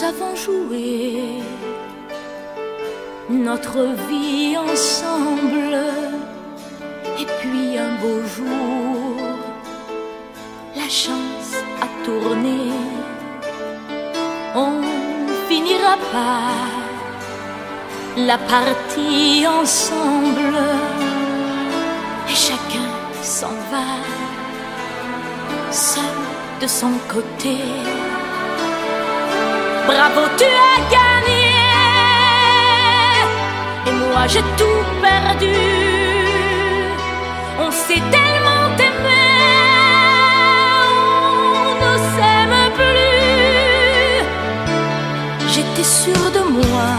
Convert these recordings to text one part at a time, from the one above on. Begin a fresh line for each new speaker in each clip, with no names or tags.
Nous avons joué notre vie ensemble, et puis un beau jour, la chance a tourné. On finira par la partie ensemble, et chacun s'en va, seul de son côté. Bravo, tu as gagné, et moi j'ai tout perdu. On s'est tellement aimé, on ne s'aime plus. J'étais sûre de moi,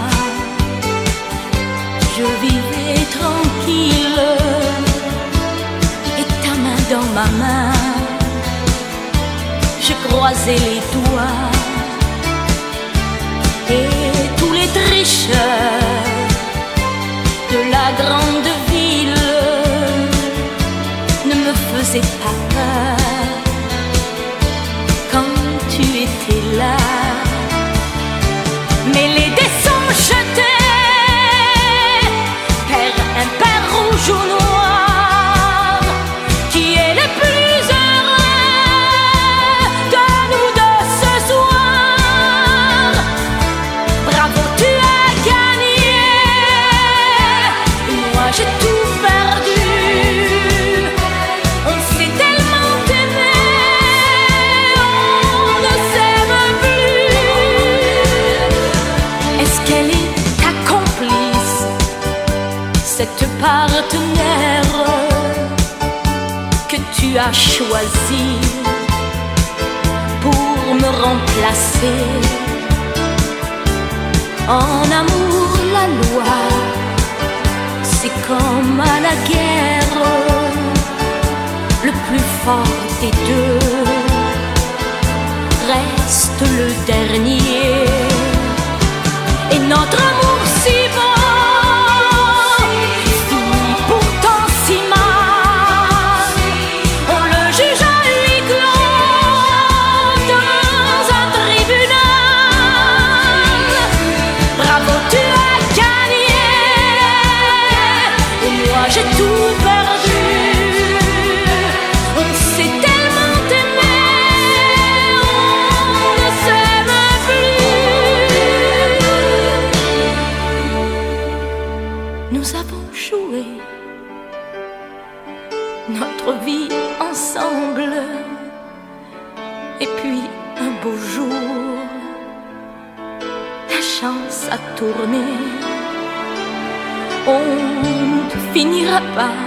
je vivais tranquille, et ta main dans ma main, je croisais les doigts. Et tous les tricheurs de la grande ville ne me faisaient pas peur quand tu étais là. Mais les dés sont jetés, père impair, rouge ou noir, qui est le plus heureux de nous deux ce soir. Bravo, tu as gagné, moi j'ai tout perdu. On s'est tellement aimé, on ne s'aime plus. Est-ce qu'elle est ta complice, cette partenaire que tu as choisi pour me remplacer? En amour, la loi, c'est comme à la guerre, le plus fort des deux reste le dernier. Et notre amour si beau finit pourtant si mal. On le juge à huis clos dans un tribunal. Bravo, tu as gagné, et moi j'ai tout perdu. On s'est tellement aimé, on ne s'aime plus. Nous avons joué notre vie ensemble, et puis un beau jour, la chance a tourné. On ne finira pas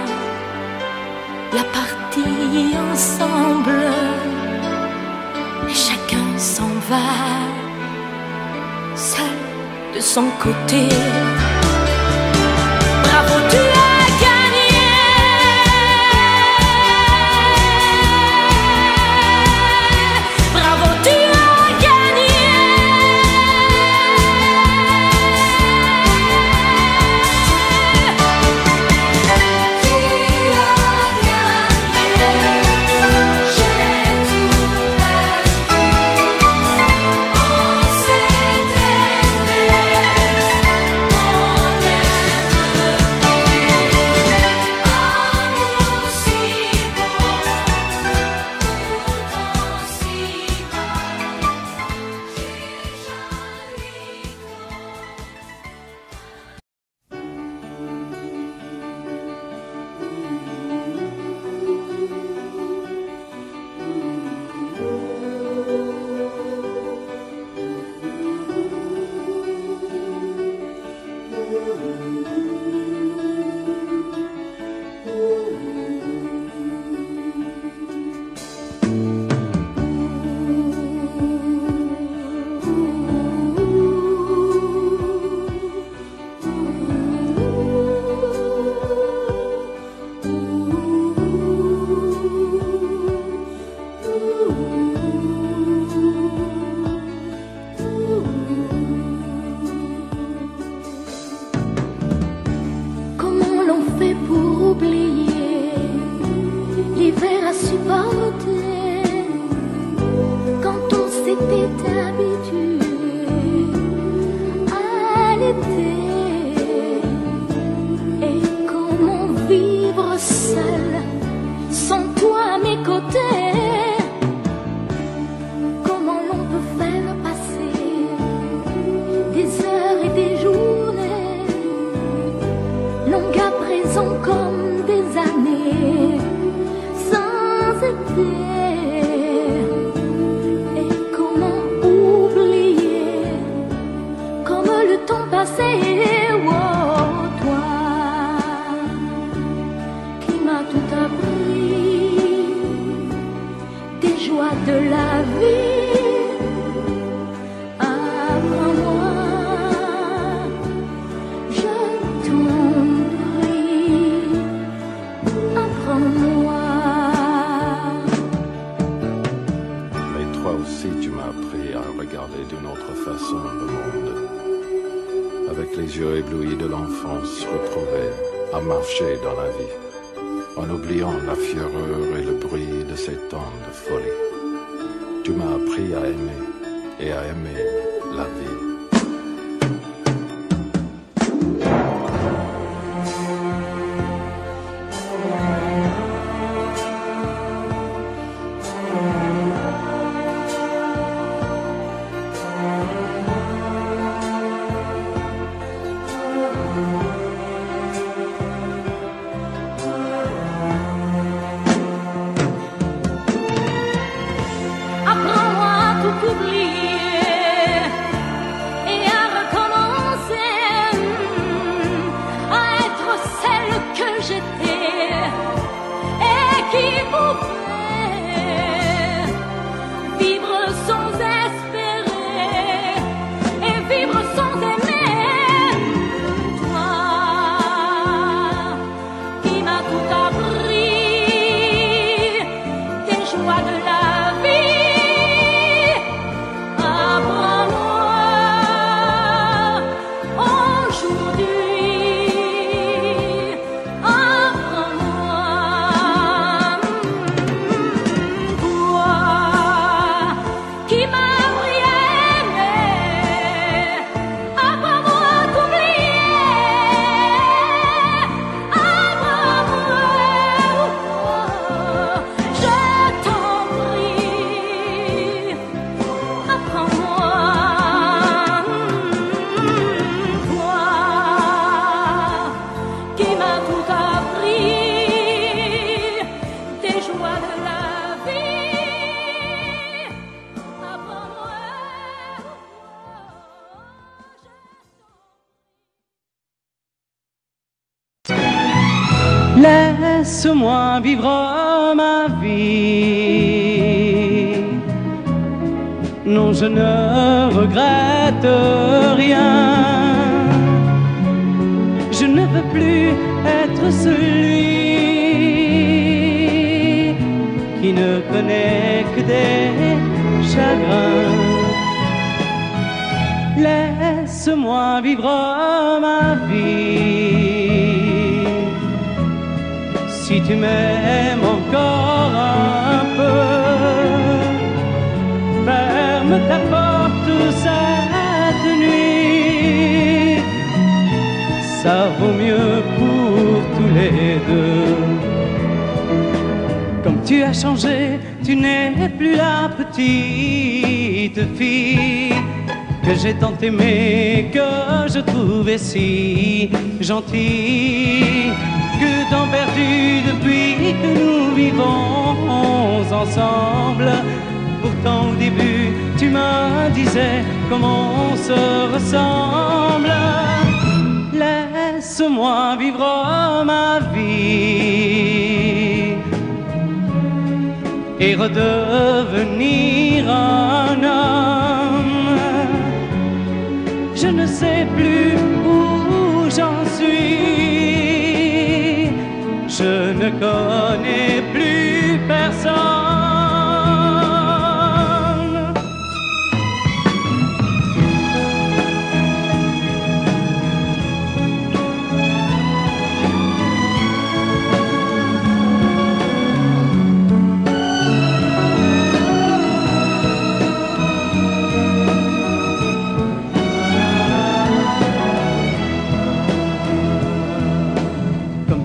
la partie ensemble, et chacun s'en va, seul de son côté. Bravo, tu as gagné, bravo, tu as gagné. vie. Apprends-moi, je t'en prie, apprends-moi.
Mais toi aussi tu m'as appris à regarder d'une autre façon le monde, avec les yeux éblouis de l'enfance retrouvée, à marcher dans la vie, en oubliant la fureur et le bruit de ces temps de folie. Tu m'as appris à aimer et à aimer la vie.
Apprends-moi à tout oublier et à recommencer, à être celle que j'étais et qui pouvait vivre sans espérer et vivre sans aimer. Toi qui m'as tout appris, tes joies de la
Laisse-moi vivre ma vie. Non, je ne regrette rien. Je ne veux plus être celui qui ne connaît que des chagrins. Laisse-moi vivre ma vie. Si tu m'aimes encore un peu, ferme ta porte cette nuit. Ça vaut mieux pour tous les deux. Comme tu as changé, tu n'es plus la petite fille que j'ai tant aimée, que je trouvais si gentille. Que temps perdu depuis que nous vivons ensemble. Pourtant au début tu me disais comment on se ressemble. Laisse-moi vivre ma vie et redevenir un homme. Je ne sais plus où j'en suis. Je ne connais plus personne.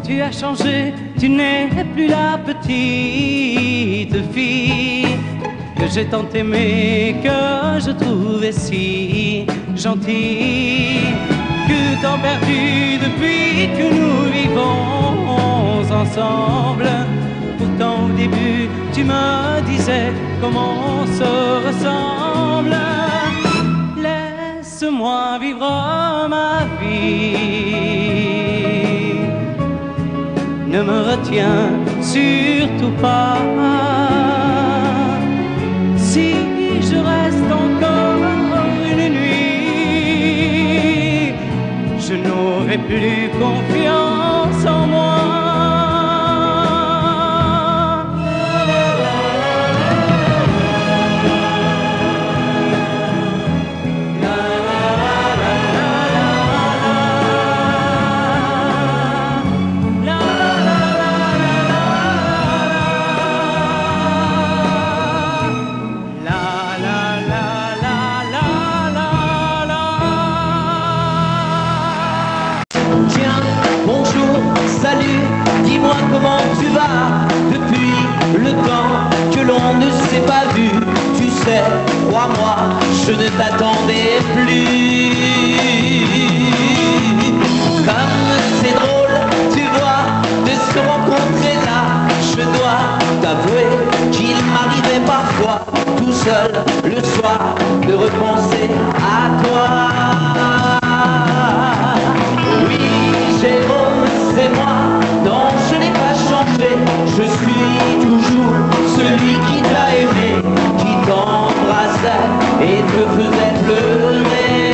Tu as changé, tu n'es plus la petite fille que j'ai tant aimée, que je trouvais si gentille. Que temps perdu depuis que nous vivons ensemble. Pourtant au début tu me disais comment on se ressemble. Laisse-moi vivre ma vie. Ne me retiens surtout pas. Si fais plus confiance en moi.
Salut, dis-moi comment tu vas depuis le temps que l'on ne s'est pas vu. Tu sais, crois-moi, je ne t'attendais plus. Comme c'est drôle, tu vois, de se rencontrer là. Je dois t'avouer qu'il m'arrivait parfois, tout seul le soir, de repenser à toi. Oui, Jérôme, c'est moi, non, je n'ai pas changé. Je suis toujours celui qui t'a aimé, qui t'embrassait et te faisait pleurer.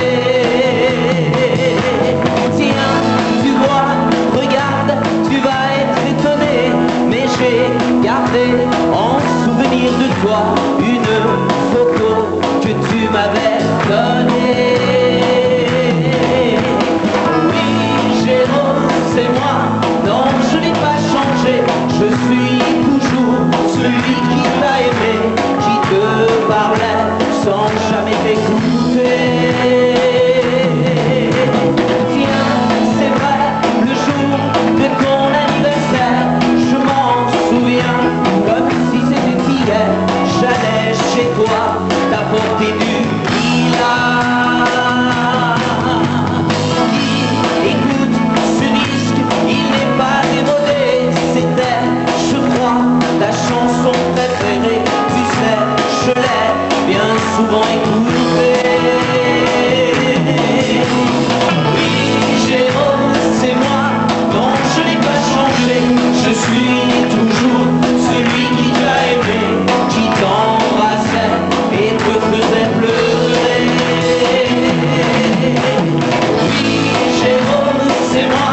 Tiens, tu vois, regarde, tu vas être étonné, mais j'ai gardé en souvenir de toi une photo que tu m'avais donnée. C'est moi, non, je n'ai pas changé. Je suis toujours celui qui t'a aimé, qui te parlait sans jamais t'écouter. Tiens, c'est vrai, le jour de ton anniversaire, je m'en souviens comme si c'était hier. J'allais chez toi t'apporter du lilas. Il n'est pas démodé, c'était, je crois, ta chanson préférée. Tu sais, je l'ai bien souvent écoutée. Oui, Jérôme, c'est moi, non, je n'ai pas changé. Je suis toujours celui qui t'a aimé, qui t'embrassait et te faisait pleurer. Oui, Jérôme, c'est moi.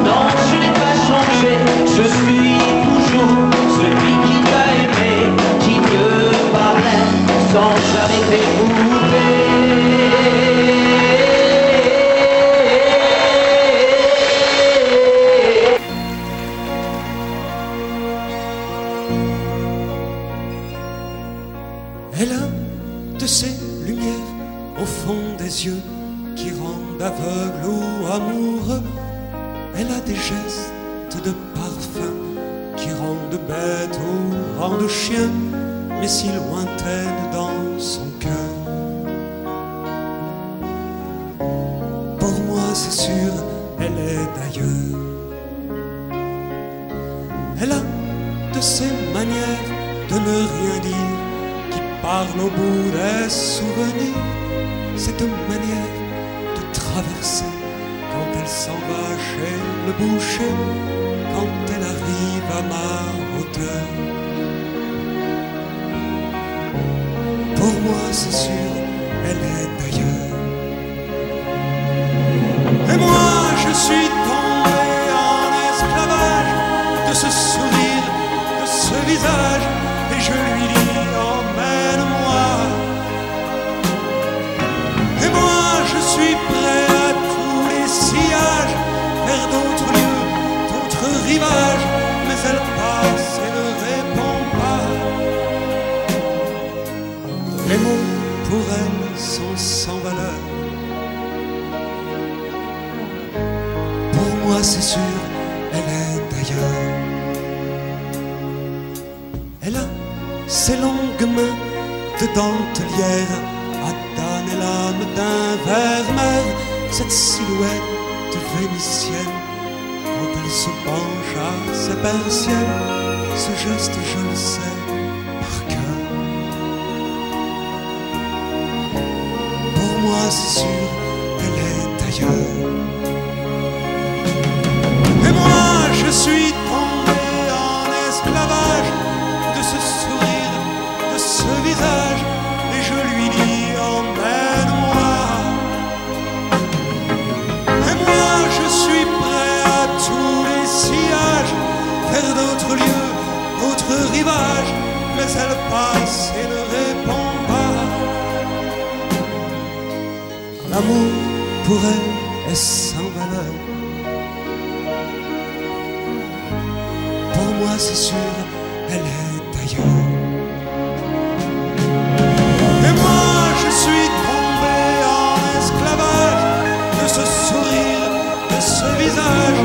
Non, je n'ai pas changé, je suis toujours celui qui t'a aimé, qui te parlait sans jamais t'écouter.
Elle a de ces lumières au fond des yeux qui rendent aveugle ou amoureux. Elle a des gestes de parfum qui rendent bête ou rendent chien, mais si lointaine dans son cœur. Pour moi c'est sûr, elle est d'ailleurs. Elle a de ces manières de ne rien dire qui parlent au bout des souvenirs. Cette manière de traverser quand elle s'en va chez le boucher, quand elle arrive à ma hauteur. Pour moi c'est sûr, elle est d'ailleurs. Et moi je suis tombé en esclavage de ce sourire, de ce visage, et je lui dis emmène-moi. Et moi je suis prêt à tous les sillages, vers d'autres lieux, d'autres rivages, mais elle passe et ne répond pas. Les mots pour elle sont sans valeur. Pour moi c'est sûr, elle est d'ailleurs. Elle a ses longues mains de dentelière à damner l'âme d'un vermeer, cette silhouette vénitienne quand elle se penche à sa persienne, ce geste je le sais par cœur. Pour moi c'est sûr, elle est d'ailleurs. Et moi je suis tombé en esclavage de ce sourire, de ce visage, et je lui dis emmène-moi. Et moi je suis L'amour pour elle est sans valeur. Pour moi c'est sûr, elle est ailleurs. Et moi je suis tombé en esclavage de ce sourire, de ce visage,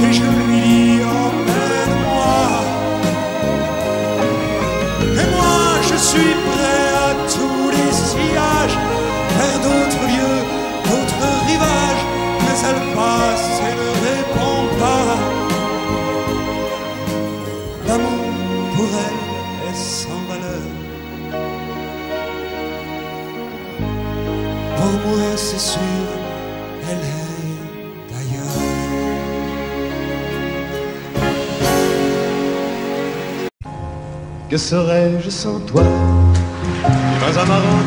et je lui dis emmène-moi. Et moi je suis prêt à tous les sillages, vers d'autres lieux, d'autres rivages, mais elle passe et ne répond pas. L'amour pour elle est sans valeur. Pour moi c'est sûr, elle est d'ailleurs.
Que serais-je sans toi? Pas un marron.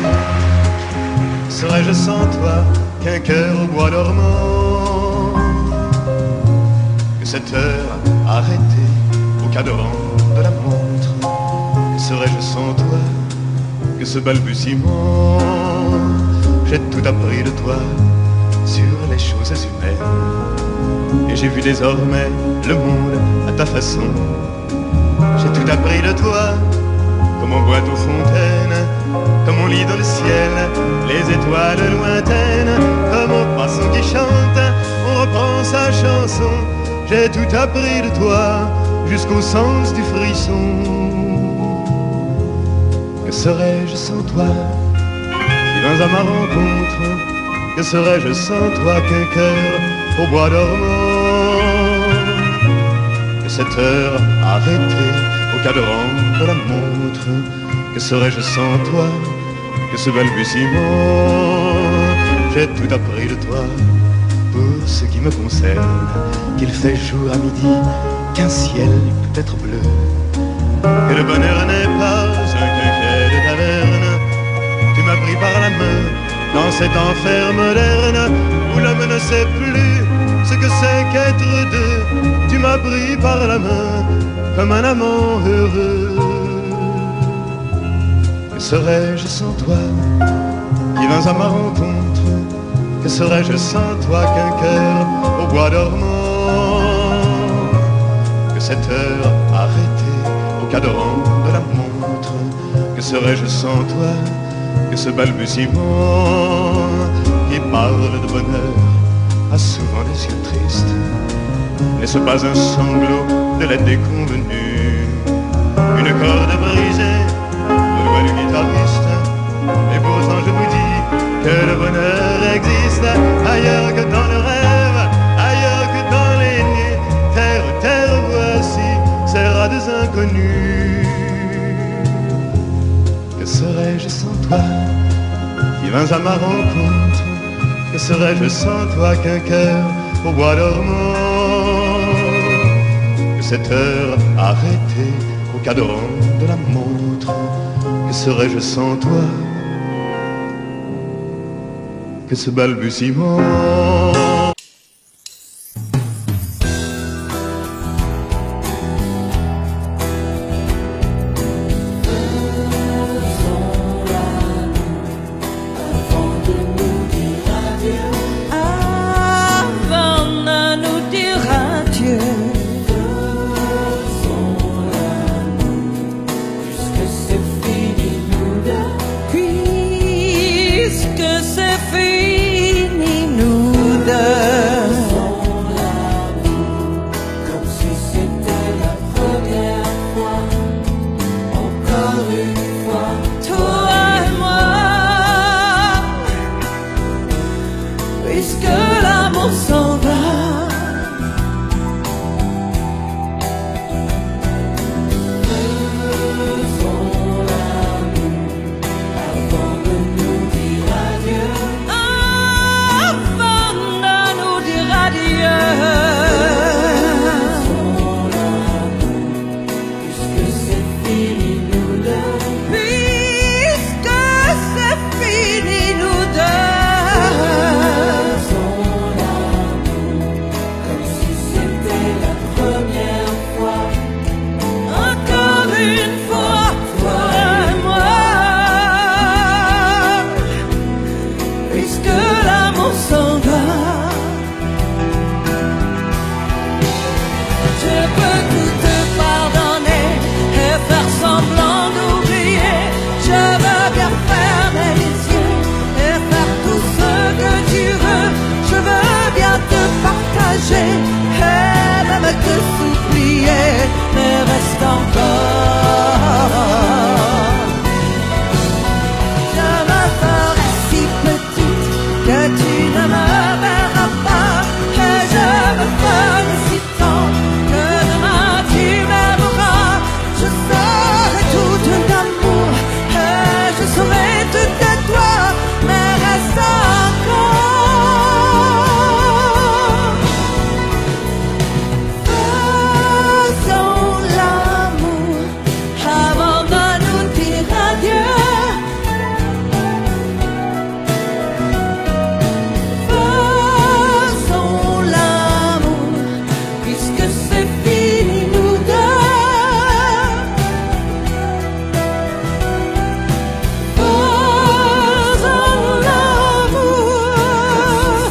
Serais-je sans toi qu'un cœur au bois dormant? Que cette heure arrêtée au cadran de la montre? Que serais-je sans toi? Que ce balbutiement? J'ai tout appris de toi sur les choses humaines, et j'ai vu désormais le monde à ta façon. J'ai tout appris de toi, comme on boit aux fontaines, comme on lit dans le ciel les étoiles lointaines, comme au passant qui chante, on reprend sa chanson. J'ai tout appris de toi, jusqu'au sens du frisson. Que serais-je sans toi? Si vins à ma rencontre, que serais-je sans toi qu'un cœur au bois dormant? Que cette heure arrêtée au cadran de la montre, que serais-je sans toi? Que ce balbutiement? J'ai tout appris de toi pour ce qui me concerne, qu'il fait jour à midi, qu'un ciel peut être bleu, que le bonheur n'est pas un quinquet de taverne. Tu m'as pris par la main dans cet enfer moderne où l'homme ne sait plus ce que c'est qu'être deux. Tu m'as pris par la main comme un amant heureux. Que serais-je sans toi qui vins à ma rencontre? Que serais-je sans toi qu'un cœur au bois dormant? Que cette heure arrêtée au cadran de la montre? Que serais-je sans toi? Que ce balbutiement qui parle de bonheur a souvent des yeux tristes. N'est-ce pas un sanglot de la déconvenue? Une corde brisée au doigt du guitariste. Et pourtant je vous dis que le bonheur existe ailleurs que dans le rêve, ailleurs que dans les nuits. Terre, terre, voici ces rades inconnus. Que serais-je sans toi qui vins à ma rencontre? Que serais-je sans toi qu'un cœur au bois dormant? Que cette heure arrêtée au cadran de la montre? Que serais-je sans toi? Que ce balbutiement?
encore. Je me ferai si petite que tu ne me verras pas, et je me ferai si tendre que demain tu m'aimeras. Je serai toute d'amour et je serai toute de toi, mais reste encore. Faisons l'amour avant de nous dire adieu. Faisons l'amour puisque c'est fini nous deux. Faisons l'amour,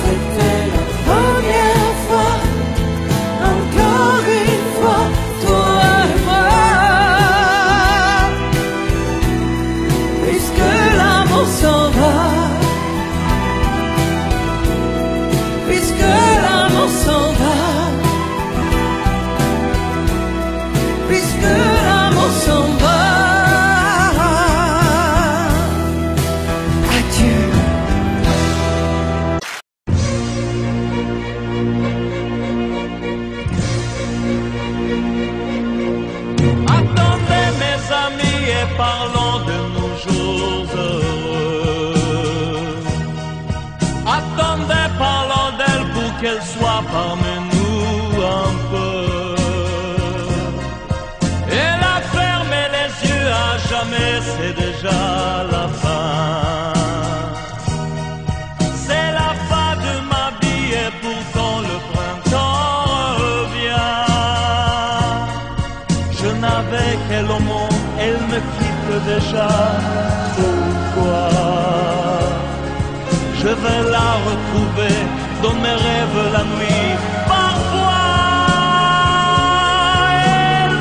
c'était la première fois. Encore une fois, toi et moi. Puisque l'amour s'en va, puisque l'amour s'en va, puisque l'amour s'en va. Adieu.
Attendez mes amis et parlons de nos jours heureux. Attendez, parlons d'elle pour qu'elle soit parmi nous un peu. Elle a fermé les yeux à jamais, c'est déjà la fin. C'est la fin de ma vie et pourtant le printemps revient. Je n'avais qu'elle au monde, elle me quitte déjà. Pourquoi? Je vais la retrouver dans mes rêves la nuit. Parfois, elle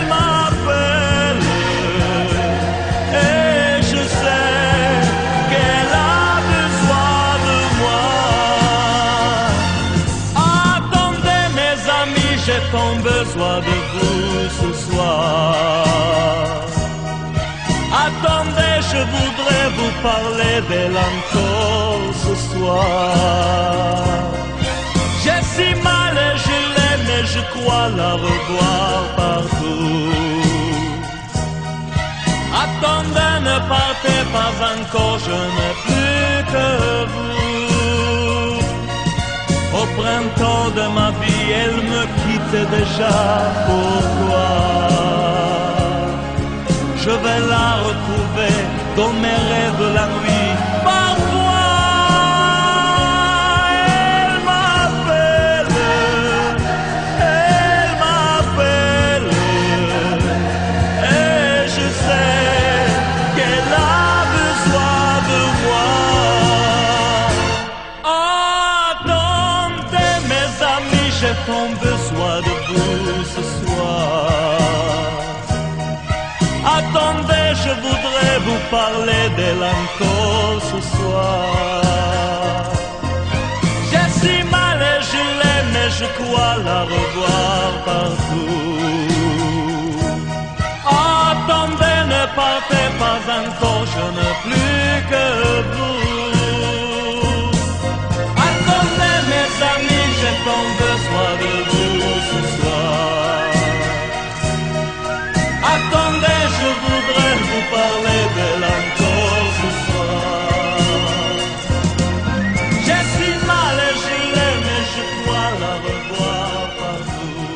m'appelle, et je sais qu'elle a besoin de moi. Attendez mes amis, j'ai tant besoin de vous ce soir. Attendez, je voudrais vous parler d'elle encore ce soir. J'ai si mal et je l'aime et je crois la revoir partout. Attendez, ne partez pas encore, je n'ai plus que vous. Au printemps de ma vie, elle me quitte déjà. Pourquoi? Je vais la retrouver dans mes rêves la nuit. Parfois, elle m'appelle, et je sais qu'elle a besoin de moi. Attendez mes amis, j'ai tant besoin de vous ce soir. Attendez, je voudrais vous parler d'elle encore ce soir. J'ai si mal et je l'aime et je crois la revoir partout. Attendez, ne partez pas encore, je n'ai plus que vous. Attendez mes amis, j'ai tant besoin de vous ce soir. Attendez, je voudrais vous parler d'elle encore ce soir. J'ai si mal et je l'aime et je crois la revoir partout.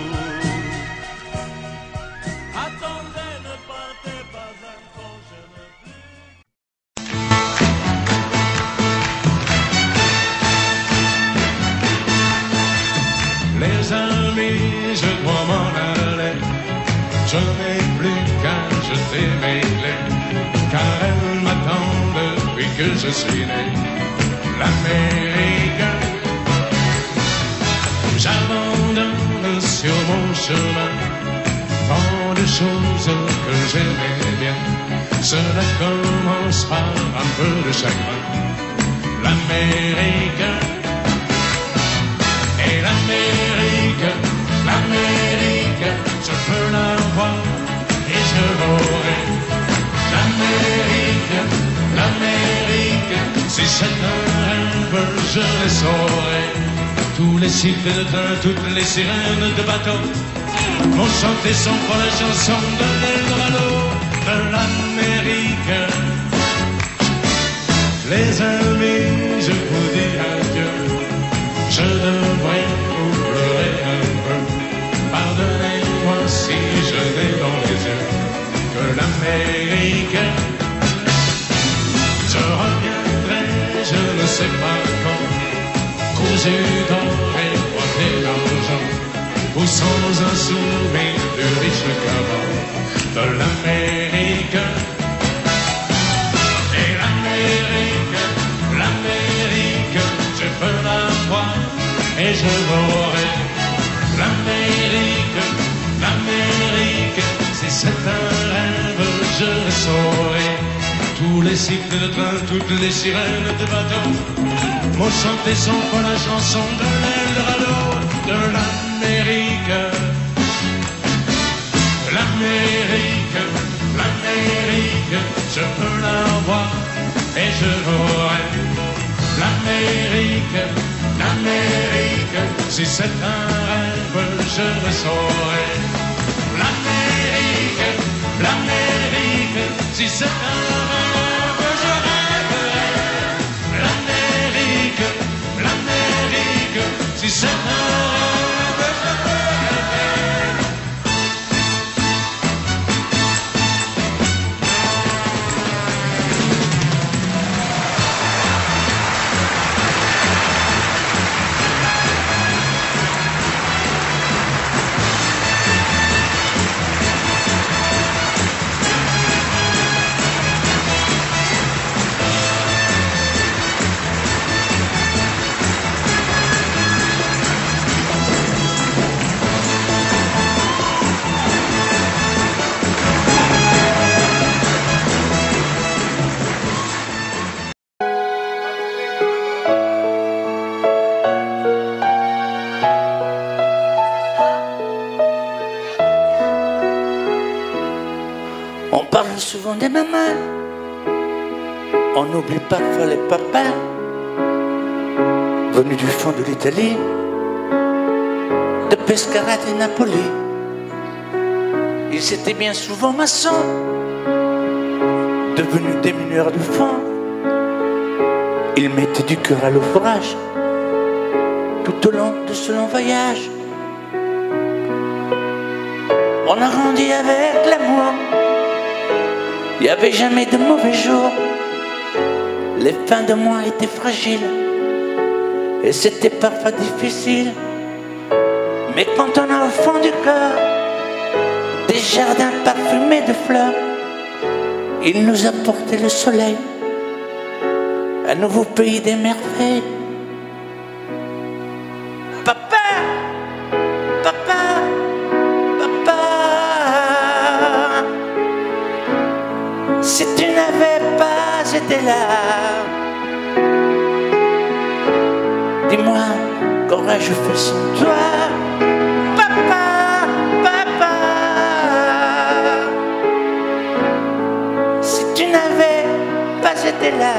Attendez, ne partez pas encore, je n'ai plus.
Les amis, je dois m'en aller. Je n'ai plus qu'à jeter mes clés, car elles m'attendent depuis que je suis né. L'Amérique, j'abandonne sur mon chemin tant de choses que j'aimais bien. Cela commence par un peu de chagrin. L'Amérique, et l'Amérique,
Si c'est un rêve, je les saurai. Tous les cycles de train, toutes les sirènes de bateau vont chanter sans fois la chanson de l'Eldorado de l'Amérique. Les amis, je vous dis adieu. Je devrais vous pleurer un peu. Pardonnez-moi si je n'ai dans les yeux que l'Amérique. Je reviendrai, je ne sais pas quand, cousu d'or et coiffé d'argent, ou sans un souvenir du riche caron de l'Amérique. Et l'Amérique, l'Amérique, je peux la voir et je l'aurai. L'Amérique, l'Amérique, si c'est un rêve, je le saurai. Tous les cycles de train, toutes les sirènes de bateau m'ont chanté sans fois la chanson de l'Eldorado de l'Amérique. L'Amérique, l'Amérique, je peux la voir et je l'aurai. L'Amérique, l'Amérique, si c'est un rêve, je le saurai. L'Amérique, l'Amérique, si c'est un rêve, je rêverai. L'Amérique, l'Amérique, si c'est un rêve, je rêverai.
On parle souvent des mamans, on oublie parfois les papas, venus du fond de l'Italie, de Pescara et Napoli. Ils étaient bien souvent maçons, devenus des mineurs de fond. Ils mettaient du cœur à l'ouvrage, tout au long de ce long voyage. On a grandi avec l'amour. Il n'y avait jamais de mauvais jours. Les fins de mois étaient fragiles et c'était parfois difficile. Mais quand on a au fond du cœur des jardins parfumés de fleurs, il nous a porté le soleil, un nouveau pays des merveilles. Papa, papa, papa, si tu n'avais pas été là, dis-moi, qu'aurais-je fait sans toi? Papa, papa, si tu n'avais pas été là,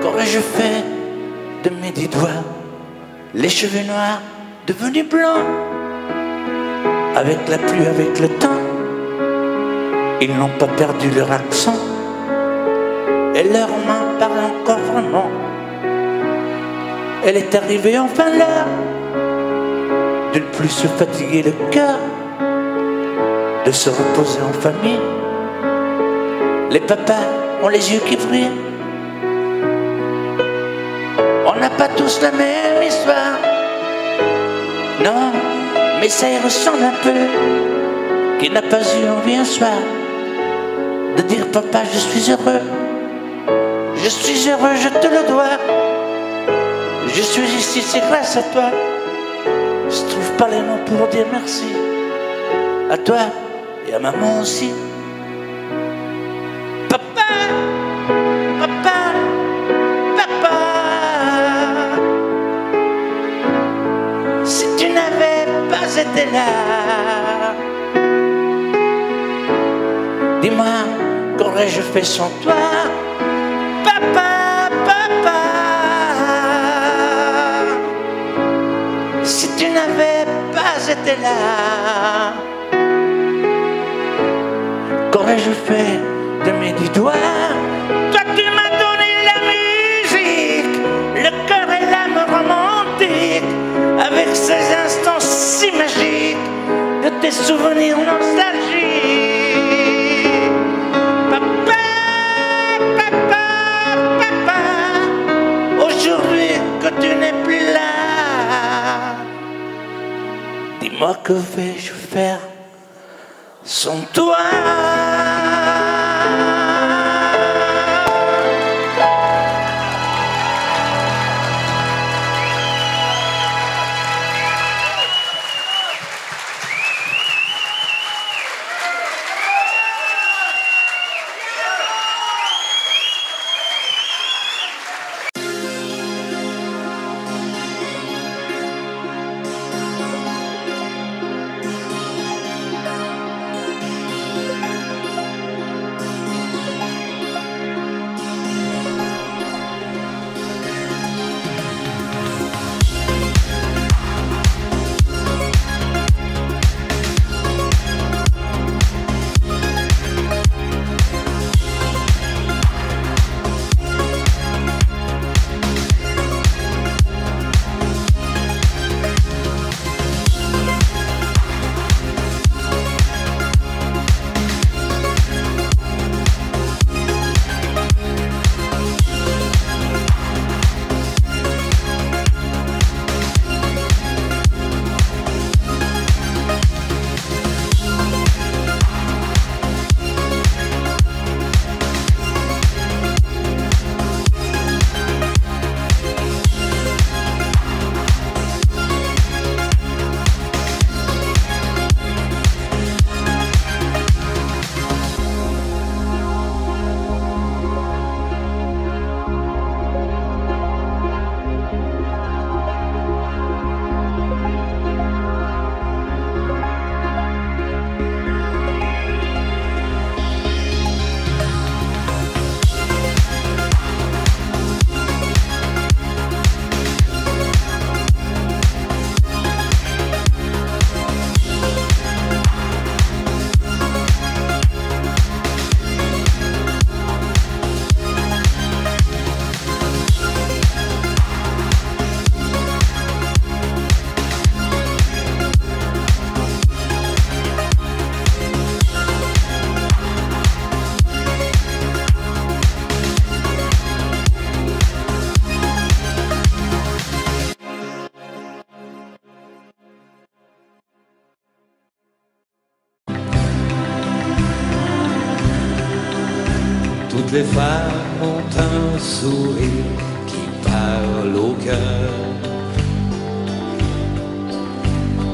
qu'aurais-je fait de mes 10 doigts? Les cheveux noirs devenus blancs, avec la pluie, avec le temps. Ils n'ont pas perdu leur accent et leurs mains parlent encore vraiment. Elle est arrivée enfin l'heure de ne plus se fatiguer le cœur, de se reposer en famille. Les papas ont les yeux qui brillent. On n'a pas tous la même histoire, non, mais ça y ressemble un peu. Qui n'a pas eu envie un soir de dire papa, je suis heureux, je suis heureux, je te le dois. Je suis ici, c'est grâce à toi. Je trouve pas les mots pour dire merci à toi et à maman aussi. Papa, papa, papa, si tu n'avais pas été là, dis-moi, qu'aurais-je fait sans toi? Papa, papa, si tu n'avais pas été là, qu'aurais-je fait de mes 10 doigts? Toi tu m'as donné la musique, le cœur et l'âme romantique, avec ces instants si magiques de tes souvenirs nostalgiques. Papa, papa, papa, aujourd'hui que tu n'es plus là, dis-moi que vais-je faire sans toi?
Toutes les femmes ont un sourire qui parle au cœur,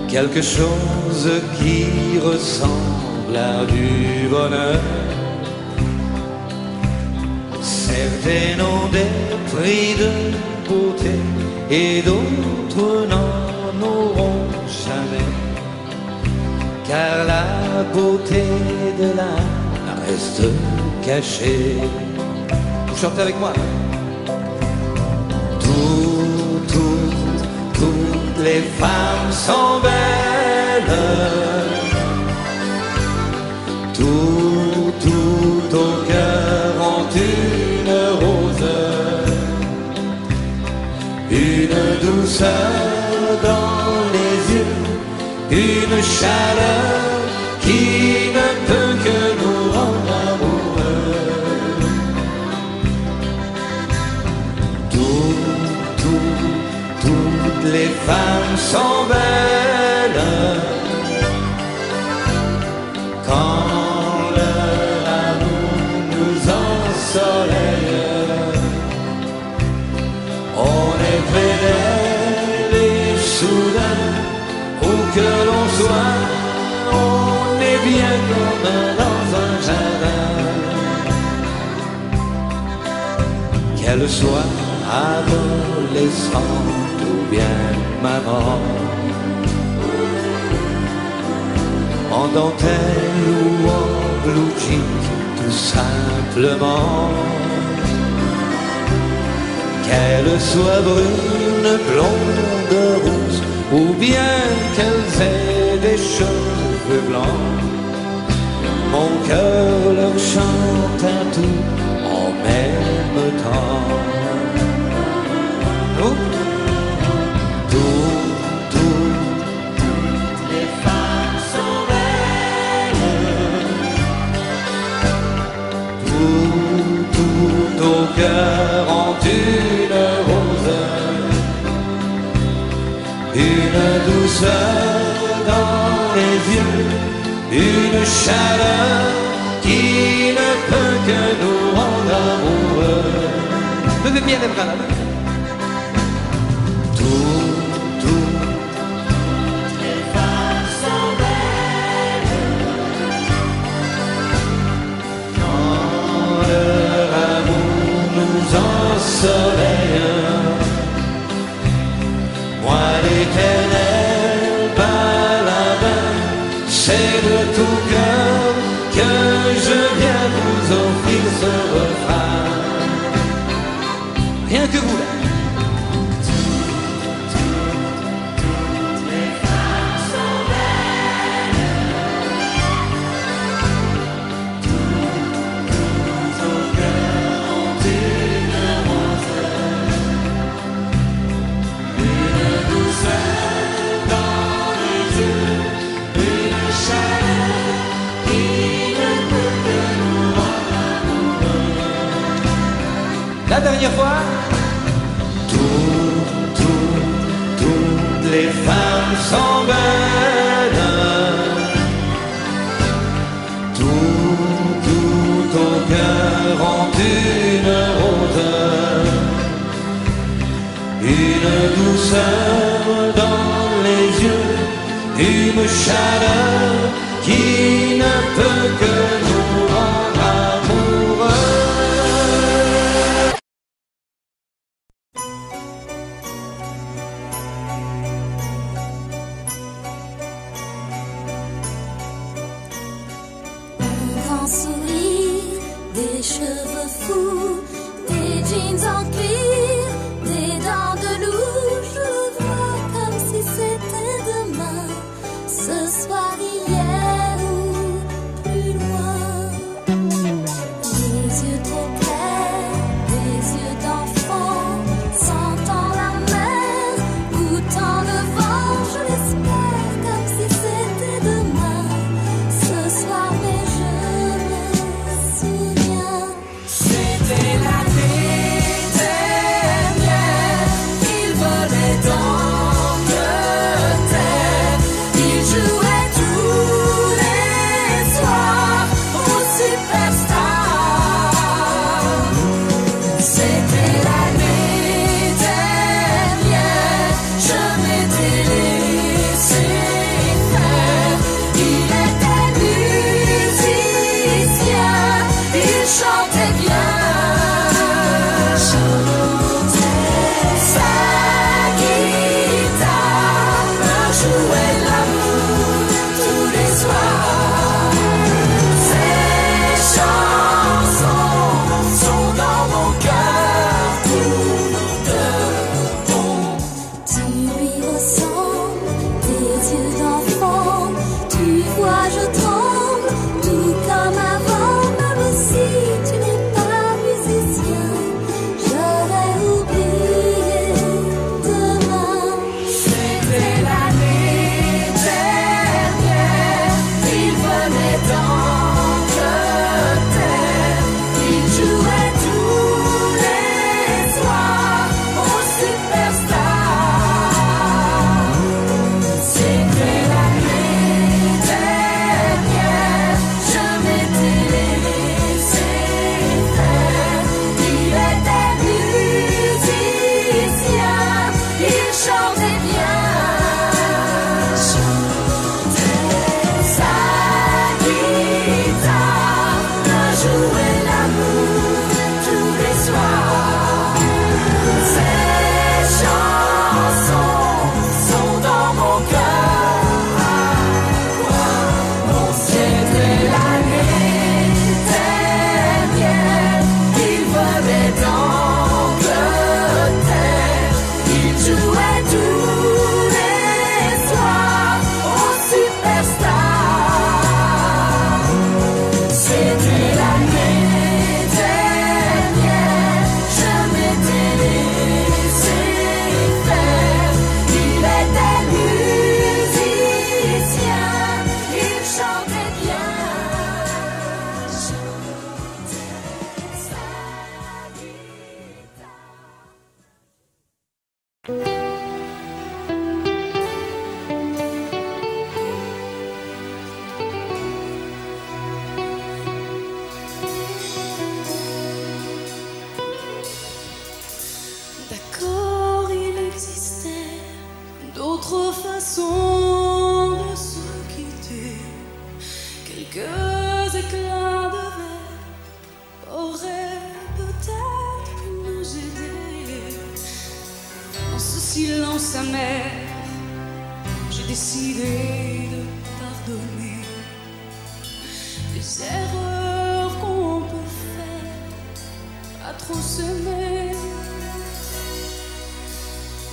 quelque chose qui ressemble à du bonheur. Certaines ont des prix de beauté et d'autres n'en auront jamais, car la beauté de l'âme reste cachée. Vous chantez avec moi. Toutes les femmes sont belles, tout au cœur ont une rose, une douceur dans les yeux, une chaleur qui ne peut que nous rendre amoureux. Toutes les femmes sont belles quand leur amour nous ensoleille. On est près d'elle et soudain, où que l'on soit, on est bien comme dans un jardin. Qu'elle soit adolescente ou bien maman, en dentelle ou en blue jean, tout simplement. Qu'elles soient brunes, blondes, rousses, ou bien qu'elles aient des cheveux blancs, mon cœur leur chante un tout en même temps. Oh.
Toutes les femmes sont belles.
Tout au cœur ont une rose, une douceur dans les yeux, une chaleur qui ne peut que nous rendre amoureux.
Levez bien les bras là.
Toutes
les femmes sont belles.
Quand leur amour nous ensoleille, moi l'éternel baladin, c'est de tout cœur que je viens vous offrir ce refrain.
Rien que vous là. La dernière fois.
Toutes les femmes sont belles. Tout au cœur ont une rose, une douceur dans les yeux, une chaleur qui ne peut que nous rendre amoureux.
Grand sourire, des cheveux fous, des jeans en cuir, des dents de loup. Je le vois comme si c'était demain, ce soir, hier ou plus loin. Les yeux trop clairs, des yeux d'enfant, sentant la mer, goûtant le vent. Je l'espère comme si c'était demain, ce soir, mais je me souviens. C'était l'année dernière, il volait d'Angleterre, il jouait tous les soirs au Superstar. C'était l'année dernière, je m'étais laissé faire. Il était musicien, il chantait bien. Sa guitare me jouait l'amour tous les soirs. Ses chansons sont dans mon cœur pour de bon. Tu lui ressembles, tes yeux d'enfant, tu vois je tremble, tout comme avant, même si tu n'es pas musicien, j'aurais oublié demain. C'était l'année dernière, il venait d'Angleterre, il jouait tous les soirs au Superstar. C'était l'année dernière, je m'étais laissé faire. Il était musicien, il chantait bien. Sa guitare me jouait l'amour tous les soirs. Ses chansons sont dans mon cœur. C'était l'année dernière. sa mère, j'ai décidé de pardonner les erreurs qu'on peut faire à trop s'aimer.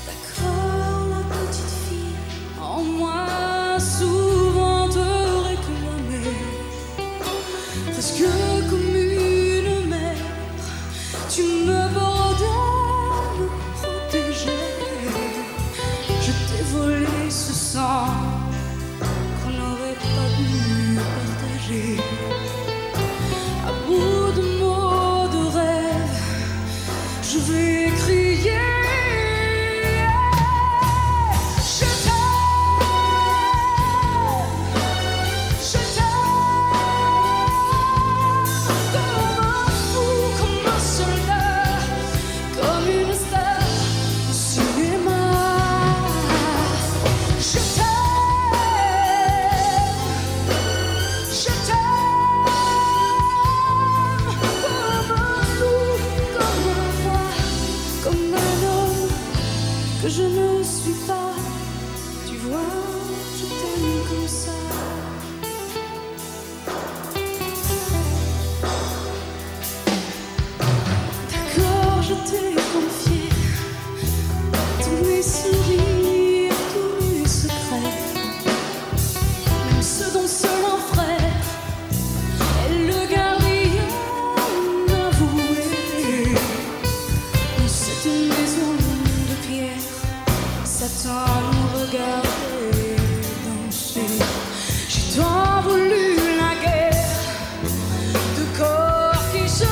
D'accord, la petite fille en moi souvent te réclamait, presque comme une mère, tu me bordais, me protégeais. Je t'ai volé ce sang qu'on n'aurait pas dû partager. À bout de mots, de rêves, je vais crier. Je t'aime, je t'aime, comme un fou, comme un soldat, comme une star au cinéma. Je t'aime, comme un loup, comme un roi, comme un homme que je ne suis pas. Tu vois, je t'aime comme ça. D'accord, je t'ai confié tous mes sourires, tous mes secrets, même ceux dont seul un frère est le gardien avoué. Dans cette maison de pierre, Satan nous regardait danser. J'ai tant voulu la guerre de corps qui se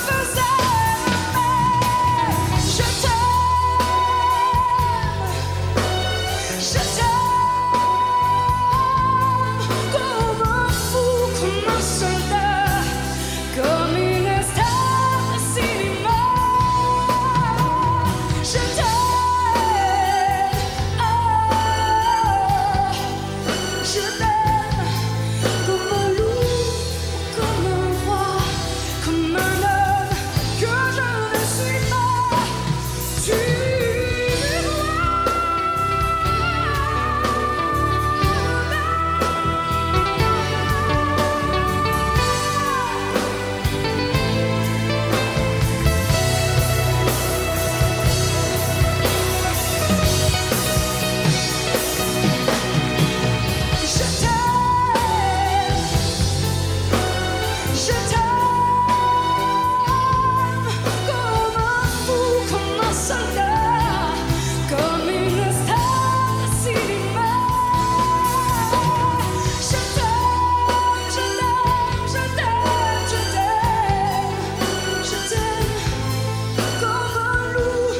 faisaient aimer. Je t'aime, comme un fou, comme un soldat, comme une star de cinéma. Je t'aime, je t'aime, comme un loup, comme un roi, comme un homme que je ne suis pas. Tu je t'aime, comme un fou, comme un soldat, comme une star de cinéma. Je t'aime, je t'aime, je t'aime, je t'aime, je t'aime, comme un loup,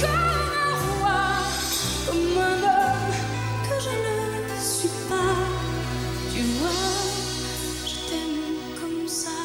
comme un roi, comme un homme que je ne suis pas. Tu vois, je t'aime comme ça.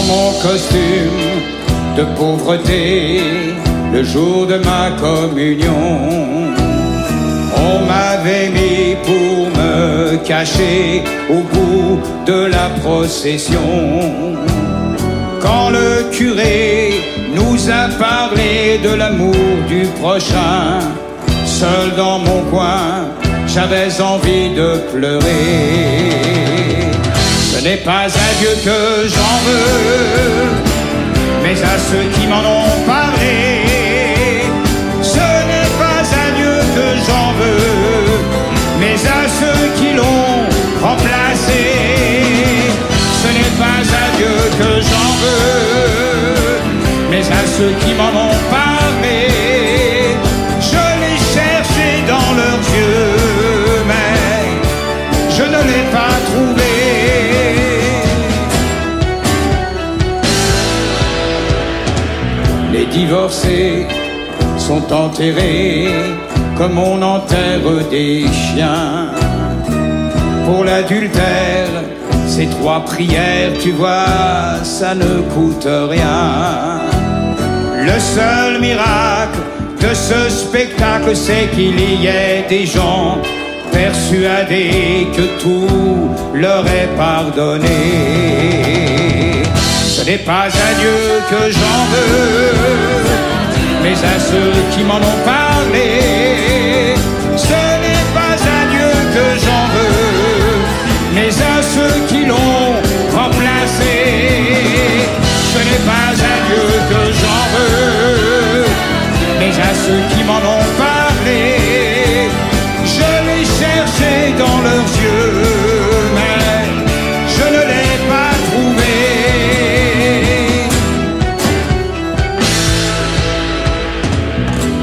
dans mon costume de pauvreté le jour de ma communion. On m'avait mis pour me cacher au bout de la procession. Quand le curé nous a parlé de l'amour du prochain, seul dans mon coin, j'avais envie de pleurer. Ce n'est pas à Dieu que j'en veux, mais à ceux qui m'en ont parlé. Ce n'est pas à Dieu que j'en veux, mais à ceux qui l'ont remplacé. Ce n'est pas à Dieu que j'en veux, mais à ceux qui m'en ont parlé. Je l'ai cherché dans leurs yeux, mais je ne l'ai pas trouvé. Les divorcés sont enterrés comme on enterre des chiens. Pour l'adultère, ces 3 prières, tu vois, ça ne coûte rien. Le seul miracle de ce spectacle, c'est qu'il y ait des gens persuadés que tout leur est pardonné. Ce n'est pas à Dieu que j'en veux, mais à ceux qui m'en ont parlé. Ce n'est pas à Dieu que j'en veux, mais à ceux qui l'ont remplacé. Ce n'est pas à Dieu que j'en veux, mais à ceux qui m'en ont parlé. Je l'ai cherché dans leurs yeux, mais je ne l'ai pas trouvé.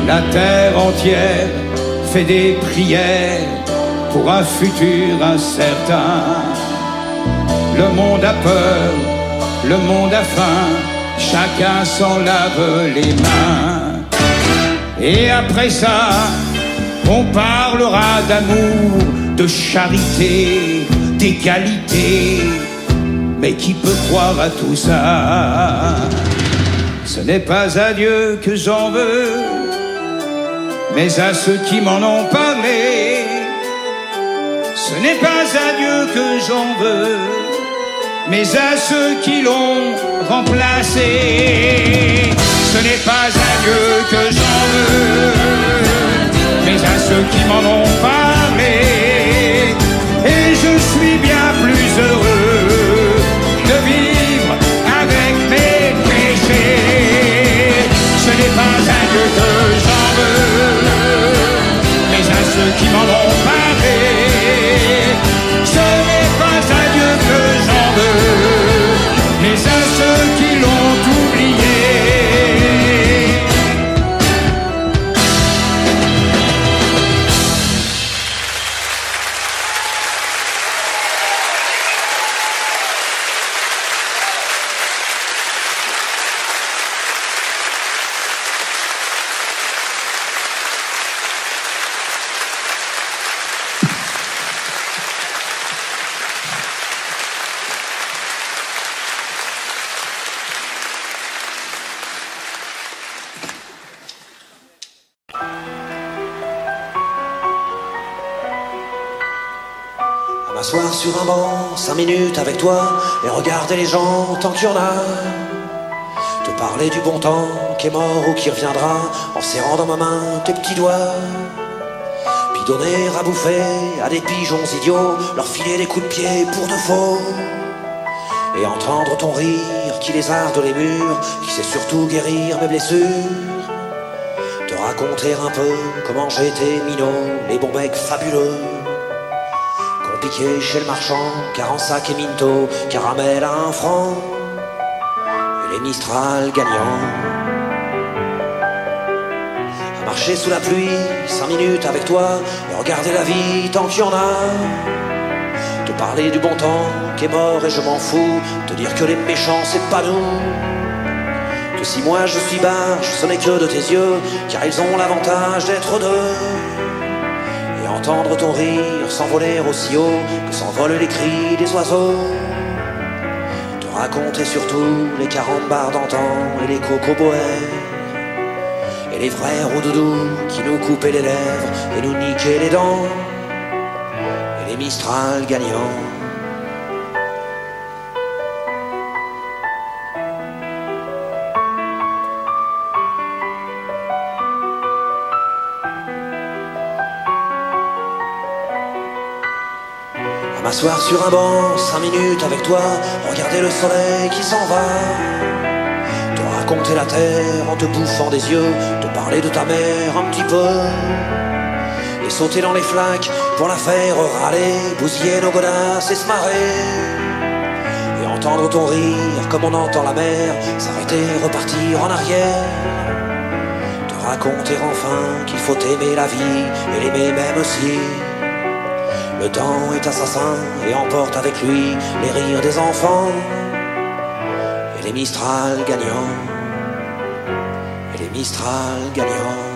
La terre entière fait des prières pour un futur incertain. Le monde a peur, le monde a faim, chacun s'en lave les mains. Et après ça, on parlera d'amour, de charité, d'égalité. Mais qui peut croire à tout ça? Ce n'est pas à Dieu que j'en veux, mais à ceux qui m'en ont parlé. Ce n'est pas à Dieu que j'en veux, mais à ceux qui l'ont remplacé. Ce n'est pas à Dieu que j'en veux, mais à ceux qui m'en ont parlé. Et je suis bien plus heureux de vivre avec mes péchés. Ce n'est pas à Dieu que j'en veux, mais à ceux qui m'en ont parlé. Ce n'est pas à Dieu que j'en veux, mais à ceux qui l'ont oublié.
M'asseoir sur un banc, 5 minutes avec toi, et regarder les gens tant qu'il y en a. Te parler du bon temps qui est mort ou qui reviendra, en serrant dans ma main tes petits doigts. Puis donner à bouffer à des pigeons idiots, leur filer des coups de pied pour de faux. Et entendre ton rire qui lézarde les murs, qui sait surtout guérir mes blessures. Te raconter un peu comment j'ai été minot, les bons becs fabuleux. Piqué chez le marchand, car en sac et minto, caramel à 1 franc, et les Mistral gagnants. À marcher sous la pluie, 5 minutes avec toi, et regarder la vie tant qu'il y en a. Te parler du bon temps qui est mort et je m'en fous, te dire que les méchants c'est pas nous. Que si moi je suis barge, ce n'est que de tes yeux, car ils ont l'avantage d'être deux. Entendre ton rire s'envoler aussi haut que s'envolent les cris des oiseaux. Te raconter surtout les carambars d'antan et les cocoboères et les vrais roudoudous qui nous coupaient les lèvres et nous niquaient les dents et les Mistral gagnants. M'asseoir sur un banc, 5 minutes avec toi, regarder le soleil qui s'en va, te raconter la terre en te bouffant des yeux, te parler de ta mère un petit peu, et sauter dans les flaques pour la faire râler, bousiller nos godasses et se marrer, et entendre ton rire comme on entend la mer, s'arrêter, repartir en arrière, te raconter enfin qu'il faut aimer la vie et l'aimer même aussi. Le temps est assassin et emporte avec lui les rires des enfants et les Mistral gagnants, et les Mistral gagnants.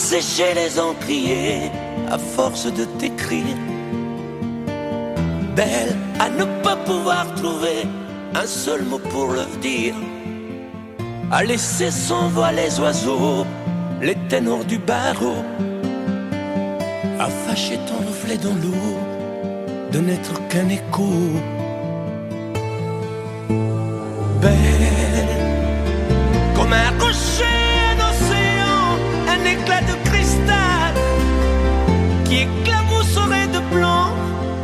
Sécher les encriers à force de t'écrire. Belle à ne pas pouvoir trouver un seul mot pour le dire. À laisser sans voix les oiseaux, les ténors du barreau. À fâcher ton reflet dans l'eau, de n'être qu'un écho. Belle comme un rocher, un éclat de cristal qui éclabousserait de blanc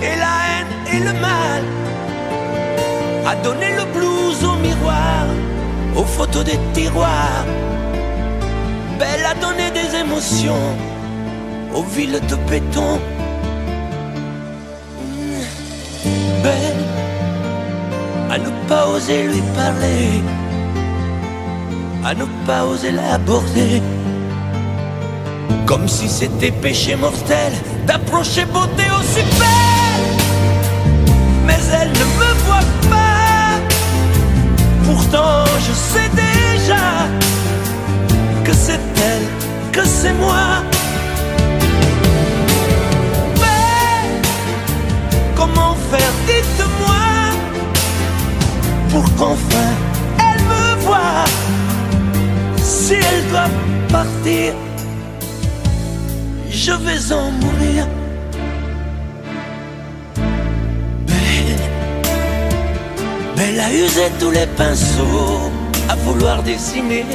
et la haine et le mal, à donner le blues au miroir, aux photos des tiroirs. Belle à donner des émotions aux villes de béton. Belle à ne pas oser lui parler, à ne pas oser l'aborder, comme si c'était péché mortel d'approcher beauté aussi belle. Mais elle ne me voit pas, pourtant je sais déjà que c'est elle, que c'est moi. Mais comment faire, dites-moi, pour qu'enfin elle me voie. Si elle doit partir, je vais en mourir. Belle a usé tous les pinceaux à vouloir dessiner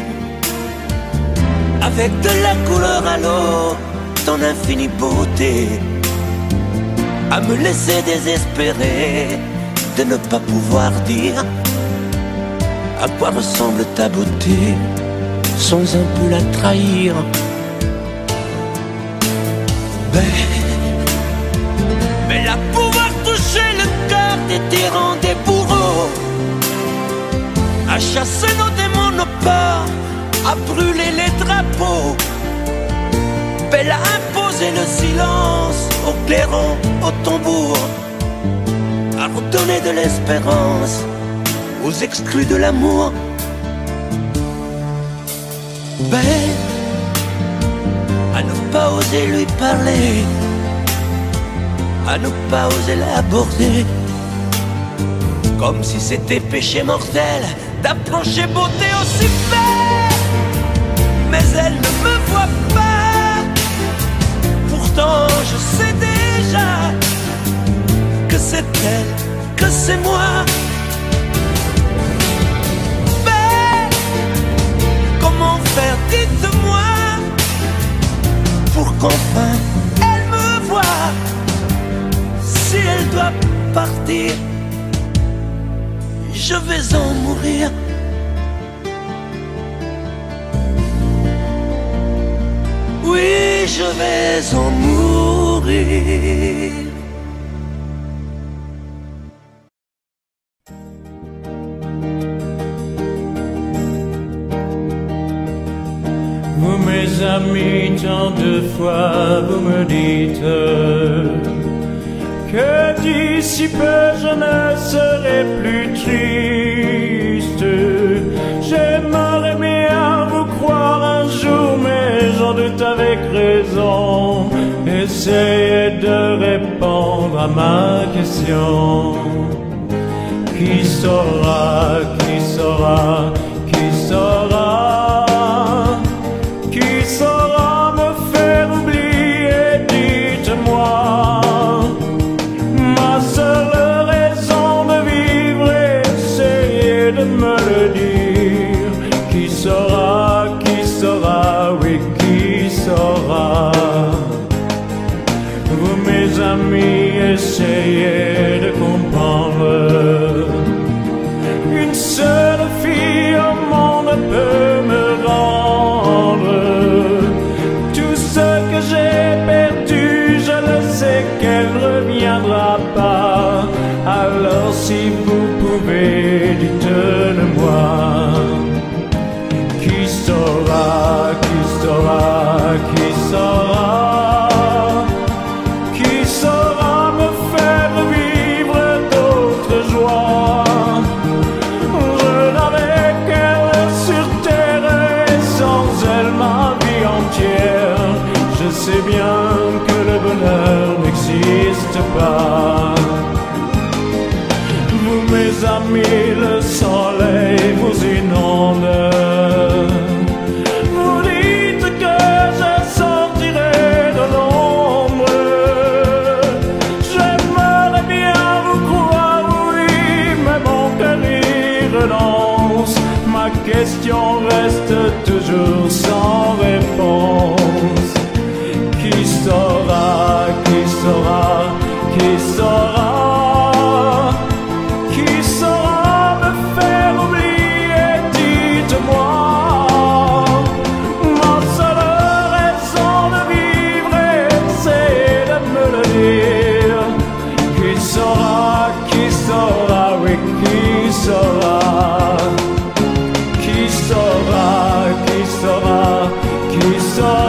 avec de la couleur à l'eau ton infinie beauté, à me laisser désespérer de ne pas pouvoir dire à quoi ressemble ta beauté sans un peu la trahir. Belle à pouvoir toucher le cœur des tyrans, des bourreaux, à chasser nos démons, nos peurs, à brûler les drapeaux. Belle à imposer le silence au clairon, au tambour, à redonner de l'espérance aux exclus de l'amour. Belle à ne pas oser lui parler, à ne pas oser l'aborder, comme si c'était péché mortel d'approcher beauté aussi belle. Mais elle ne me voit pas, pourtant je sais déjà que c'est elle, que c'est moi. Belle, comment faire, dites-moi, pour qu'enfin elle me voie. Si elle doit partir, je vais en mourir. Oui, je vais en mourir.
Vous mes amis, tant de fois vous me dites que d'ici peu je ne serai plus triste. J'aimerais bien vous croire un jour, mais j'en doute avec raison. Essayez de répondre à ma question. Qui saura, qui saura, qui saura, qui saura me faire oublier, dites-moi. Ma seule raison de vivre, essayez de me le dire. Qui saura, oui, qui saura. Vous mes amis, essayez de comprendre. Une seule fille au monde peut me rendre tout ce que j'ai perdu. Je le sais qu'elle ne reviendra pas. Alors si vous pouvez, dites-le-moi. Qui saura, qui saura, qui saura, qui saura me faire vivre d'autres joies. Je n'avais qu'elle sur terre et sans elle ma vie entière. Je sais bien que le bonheur n'existe pas. Vous mes amis, le soleil vous inonde. Vous dites que je sortirai de l'ombre. J'aimerais bien vous croire, oui, mais mon cœur y renonce. Ma question reste toujours sans réponse. Qui saura, qui saura, qui saura, qui saura me faire oublier, dites-moi. Ma seule raison de vivre, c'est de me le dire. Qui saura, oui, qui saura, qui saura, qui saura, qui saura.